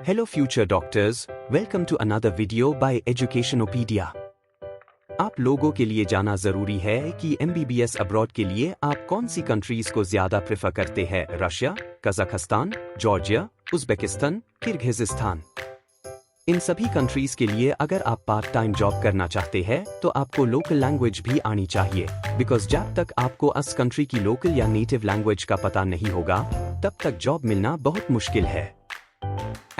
Hello future doctors, welcome to another video by Educationopedia। आप लोगों के लिए जाना जरूरी है कि MBBS अब्रॉड के लिए आप कौन सी कंट्रीज को ज्यादा प्रेफर करते हैं, Russia, Kazakhstan, Georgia, Uzbekistan, Kyrgyzstan. इन सभी कंट्रीज के लिए अगर आप पार्ट टाइम जॉब करना चाहते हैं तो आपको लोकल लैंग्वेज भी आनी चाहिए, बिकॉज जब तक आपको उस कंट्री की लोकल या नेटिव लैंग्वेज का पता नहीं होगा तब तक जॉब मिलना बहुत मुश्किल है।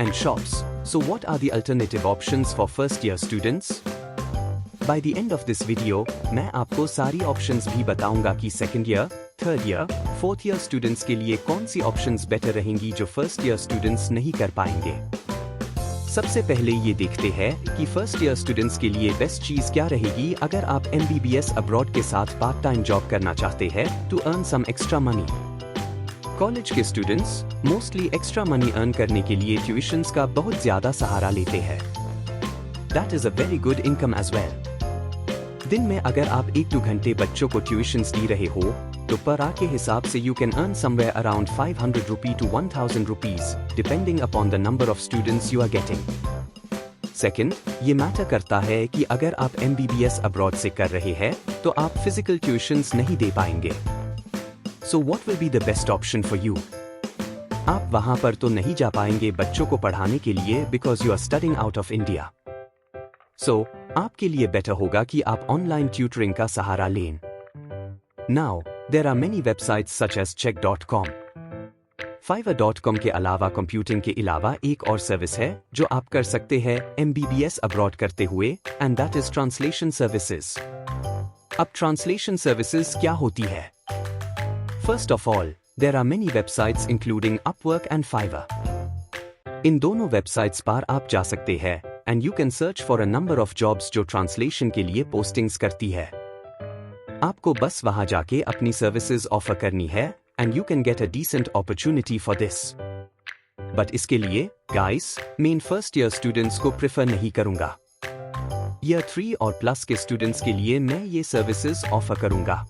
And shops. So what are the alternative options for first year students? By the end of this video, मैं आपको सारी options भी बताऊंगा कि second year, third year, fourth year students के लिए कौन सी options better रहेंगी जो first year students नहीं कर पाएंगे। सबसे पहले ये देखते हैं कि first year students के लिए best चीज क्या रहेगी अगर आप MBBS abroad के साथ part time job करना चाहते हैं to earn some extra money। College के students mostly extra money earn करने के लिए ट्यूशंस का बहुत ज्यादा सहारा लेते हैं। That is a very good income as well. दिन में अगर आप 1-2 घंटे बच्चों को ट्यूशंस दी रहे हो तो पर आवर के हिसाब से you can earn somewhere around 500 rupee to 1000 rupees depending upon the number of students you are getting. Second, ये मैटर करता है कि अगर आप MBBS अब्रॉड से कर रहे हैं तो आप फिजिकल ट्यूशंस नहीं दे पाएंगे। So what will be the best option for you? आप वहां पर तो नहीं जा पाएंगे बच्चों को पढ़ाने के लिए because you are studying out of India. So आपके लिए बेटर होगा कि आप ऑनलाइन ट्यूटरिंग का सहारा लें। Now there are many websites such as check.com. Fiverr.com के अलावा कंप्यूटिंग के अलावा एक और सर्विस है जो आप कर सकते हैं MBBS अब्रॉड करते हुए, and that is translation services. अब ट्रांसलेशन सर्विसेज क्या होती है? First of all, there are many websites including Upwork and Fiverr. इन दोनों वेबसाइट्स पर आप जा सकते हैं and you can search for a number of jobs जो ट्रांसलेशन के लिए पोस्टिंग्स करती है। आपको बस वहां जाके अपनी सर्विसेज ऑफर करनी है and you can get a decent opportunity for this. But इसके लिए, guys, मैं फर्स्ट ईयर स्टूडेंट्स को प्रेफर नहीं करूंगा। ईयर 3 और प्लस के स्टूडेंट्स के लिए मैं ये सर्विसेज ऑफर करूंगा,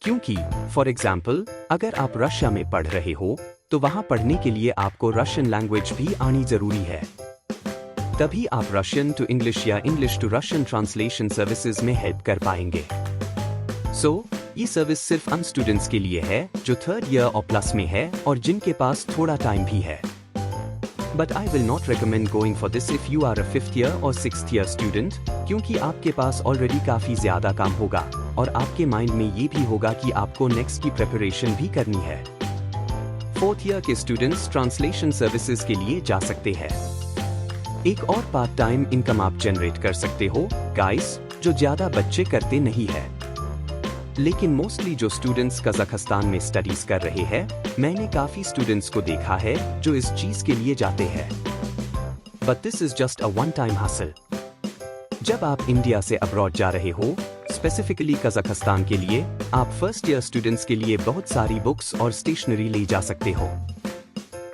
क्योंकि फॉर एग्जाम्पल अगर आप रशिया में पढ़ रहे हो तो वहां पढ़ने के लिए आपको रशियन लैंग्वेज भी आनी जरूरी है। तभी आप रशियन टू इंग्लिश या English to Russian translation services में हेल्प कर पाएंगे। सो ये सर्विस सिर्फ उन स्टूडेंट्स के लिए है जो थर्ड ईयर और प्लस में है और जिनके पास थोड़ा टाइम भी है। But I will not recommend going for this if you are a 5th year और 6th ईयर स्टूडेंट, क्योंकि आपके पास ऑलरेडी काफी ज्यादा काम होगा और आपके माइंड में ये भी होगा कि आपको नेक्स्ट की प्रिपरेशन भी करनी है। 4th ईयर के स्टूडेंट्स ट्रांसलेशन सर्विसेज के लिए जा सकते हैं। एक और पार्ट टाइम इनकम आप जनरेट कर सकते हो, गाइस, जो ज्यादा बच्चे करते नहीं है। लेकिन मोस्टली जो स्टूडेंट्स कजाकिस्तान में स्टडीज कर रहे हैं, मैंने काफी स्टूडेंट्स को देखा है जो इस चीज के लिए जाते हैं। But this is just a one time हासिल। जब आप इंडिया से अब्रॉड जा रहे हो, स्पेसिफिकली कजाकिस्तान के लिए, आप फर्स्ट ईयर स्टूडेंट्स के लिए बहुत सारी बुक्स और स्टेशनरी ले जा सकते हो।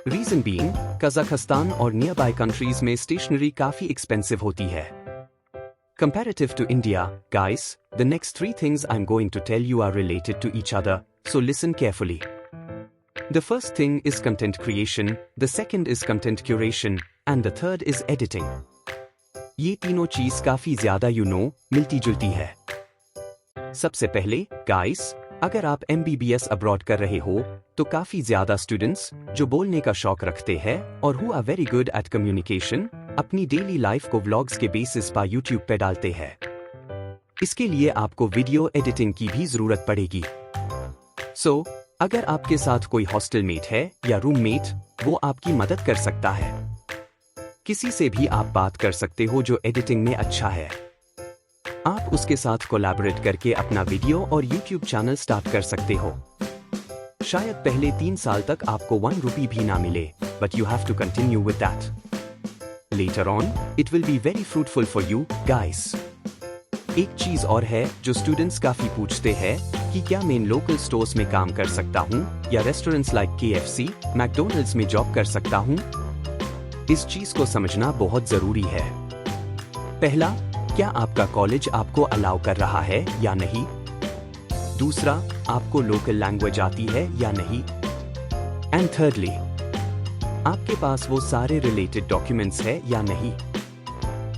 रीजन बीइंग, कजाकिस्तान और नियर बाय कंट्रीज में स्टेशनरी काफी एक्सपेंसिव होती है। Comparative to India, guys, the next 3 things I'm going to tell you are related to each other, so listen carefully. The first thing is content creation, the second is content curation, and the third is editing. ये तीनों चीज काफी ज्यादा मिलती जुलती है। सबसे पहले, guys, अगर आप MBBS अब्रॉड कर रहे हो तो काफी ज्यादा स्टूडेंट्स जो बोलने का शौक रखते हैं और who are very good at communication अपनी डेली लाइफ को व्लॉग्स के बेसिस पर YouTube पे डालते हैं। इसके लिए आपको वीडियो एडिटिंग की भी जरूरत पड़ेगी। सो अगर आपके साथ कोई हॉस्टल मेट है या रूममेट, वो आपकी मदद कर सकता है। किसी से भी आप बात कर सकते हो जो एडिटिंग में अच्छा है। आप उसके साथ कोलैबोरेट करके अपना वीडियो और YouTube चैनल स्टार्ट कर सकते हो। शायद पहले 3 साल तक आपको 1 रुपी भी ना मिले, but you have to continue with that. Later on, it will be very fruitful for you, guys. एक चीज और है जो स्टूडेंट्स काफी पूछते हैं कि क्या मैं लोकल स्टोर्स में काम कर सकता हूँ या रेस्टोरेंट्स लाइक KFC, मैकडोनल्ड्स में जॉब कर सकता हूँ। इस चीज को समझना बहुत जरूरी है। पहला, क्या आपका कॉलेज आपको अलाउ कर रहा है या नहीं? दूसरा, आपको लोकल लैंग्वेज आती है या नहीं? एंड थर्डली, आपके पास वो सारे रिलेटेड डॉक्यूमेंट्स है या नहीं।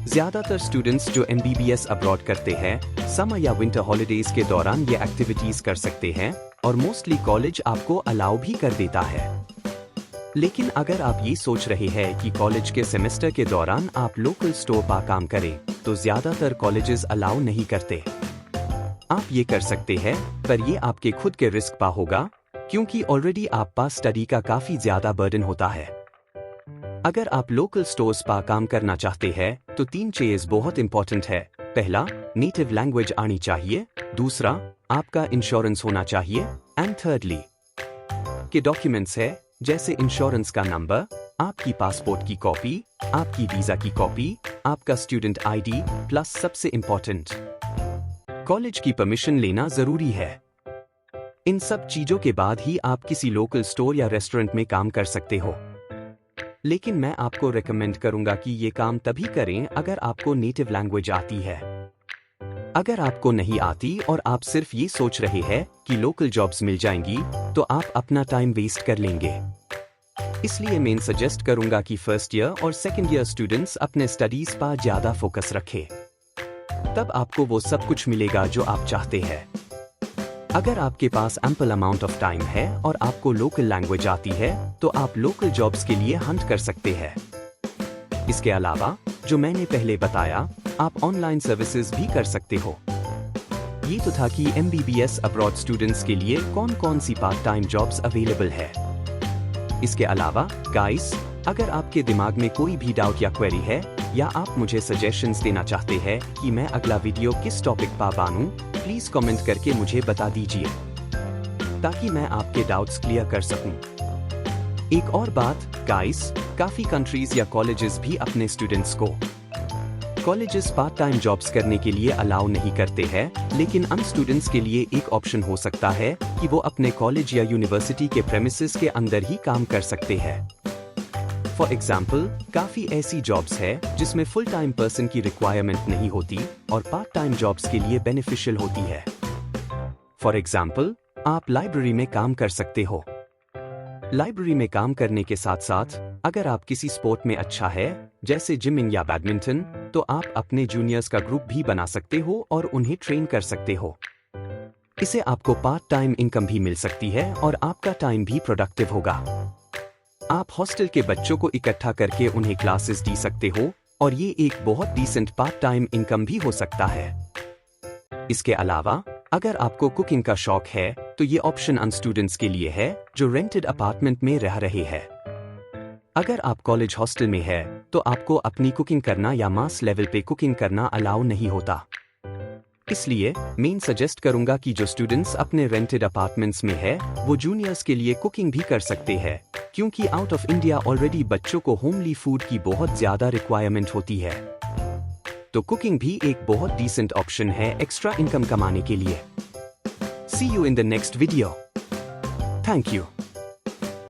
ज्यादातर स्टूडेंट्स जो MBBS अब्रॉड करते हैं समर या विंटर हॉलिडेज के दौरान ये एक्टिविटीज कर सकते हैं और मोस्टली कॉलेज आपको अलाउ भी कर देता है। लेकिन अगर आप ये सोच रहे हैं कि कॉलेज के सेमेस्टर के दौरान आप लोकल स्टोर पर काम करें तो ज्यादातर कॉलेजेस अलाउ नहीं करते। आप ये कर सकते हैं पर ये आपके खुद के रिस्क पर होगा क्योंकि ऑलरेडी आप पास स्टडी का काफी ज्यादा बर्डन होता है। अगर आप लोकल स्टोर्स पर काम करना चाहते हैं तो 3 चीज़ बहुत इंपॉर्टेंट है। पहला, नेटिव लैंग्वेज आनी चाहिए। दूसरा, आपका इंश्योरेंस होना चाहिए। एंड थर्डली, के डॉक्यूमेंट्स है जैसे इंश्योरेंस का नंबर, आपकी पासपोर्ट की कॉपी, आपकी वीजा की कॉपी, आपका स्टूडेंट ID प्लस सबसे इंपॉर्टेंट कॉलेज की परमिशन लेना जरूरी है। इन सब चीजों के बाद ही आप किसी लोकल स्टोर या रेस्टोरेंट में काम कर सकते हो। लेकिन मैं आपको रेकमेंड करूंगा कि ये काम तभी करें अगर आपको नेटिव लैंग्वेज आती है। अगर आपको नहीं आती और आप सिर्फ ये सोच रहे हैं कि लोकल जॉब्स मिल जाएंगी तो आप अपना टाइम वेस्ट कर लेंगे। इसलिए मैं सजेस्ट करूंगा कि फर्स्ट ईयर और सेकंड ईयर स्टूडेंट्स अपने स्टडीज पर ज्यादा फोकस रखें। तब आपको वो सब कुछ मिलेगा जो आप चाहते हैं। अगर आपके पास एम्पल अमाउंट ऑफ टाइम है और आपको लोकल लैंग्वेज आती है तो आप लोकल जॉब्स के लिए हंट कर सकते हैं। इसके अलावा जो मैंने पहले बताया, आप ऑनलाइन सर्विसेज भी कर सकते हो। ये तो था कि MBBS अब्रॉड स्टूडेंट्स के लिए कौन कौन सी पार्ट टाइम जॉब्स अवेलेबल है। इसके अलावा गाइस, अगर आपके दिमाग में कोई भी डाउट या क्वेरी है या आप मुझे सजेशंस देना चाहते हैं कि मैं अगला वीडियो किस टॉपिक पर बनाऊं, प्लीज कमेंट करके मुझे बता दीजिए ताकि मैं आपके डाउट्स क्लियर कर सकूं। एक और बात गाइस, काफी कंट्रीज या कॉलेजेस भी अपने स्टूडेंट्स को कॉलेजेस पार्ट टाइम जॉब्स करने के लिए अलाउ नहीं करते हैं, लेकिन हम स्टूडेंट्स के लिए एक ऑप्शन हो सकता है कि वो अपने कॉलेज या यूनिवर्सिटी के प्रेमिसेस के अंदर ही काम कर सकते हैं। फॉर एग्जाम्पल, काफी ऐसी जॉब्स है जिसमें फुल टाइम पर्सन की रिक्वायरमेंट नहीं होती और पार्ट टाइम जॉब्स के लिए बेनिफिशियल होती है। फॉर एग्जाम्पल, आप लाइब्रेरी में काम कर सकते हो। लाइब्रेरी में काम करने के साथ साथ अगर आप किसी स्पोर्ट में अच्छा है जैसे जिमिंग या बैडमिंटन, तो आप अपने जूनियर्स का ग्रुप भी बना सकते हो और उन्हें ट्रेन कर सकते हो। इससे आपको पार्ट टाइम इनकम भी मिल सकती है और आपका टाइम भी प्रोडक्टिव होगा। आप हॉस्टल के बच्चों को इकट्ठा करके उन्हें क्लासेस दे सकते हो और ये एक बहुत डिसेंट पार्ट टाइम इनकम भी हो सकता है। इसके अलावा अगर आपको कुकिंग का शौक है तो ये ऑप्शन उन स्टूडेंट्स के लिए है जो रेंटेड अपार्टमेंट में रह रहे हैं। अगर आप कॉलेज हॉस्टल में है तो आपको अपनी कुकिंग करना या मास लेवल पे कुकिंग करना अलाउ नहीं होता। इसलिए मैं सजेस्ट करूंगा कि जो स्टूडेंट्स अपने रेंटेड अपार्टमेंट्स में है वो जूनियर्स के लिए कुकिंग भी कर सकते हैं, क्योंकि आउट ऑफ इंडिया ऑलरेडी बच्चों को होमली फूड की बहुत ज्यादा रिक्वायरमेंट होती है। तो कुकिंग भी एक बहुत डिसेंट ऑप्शन है एक्स्ट्रा इनकम कमाने के लिए। See you in the next video. Thank you.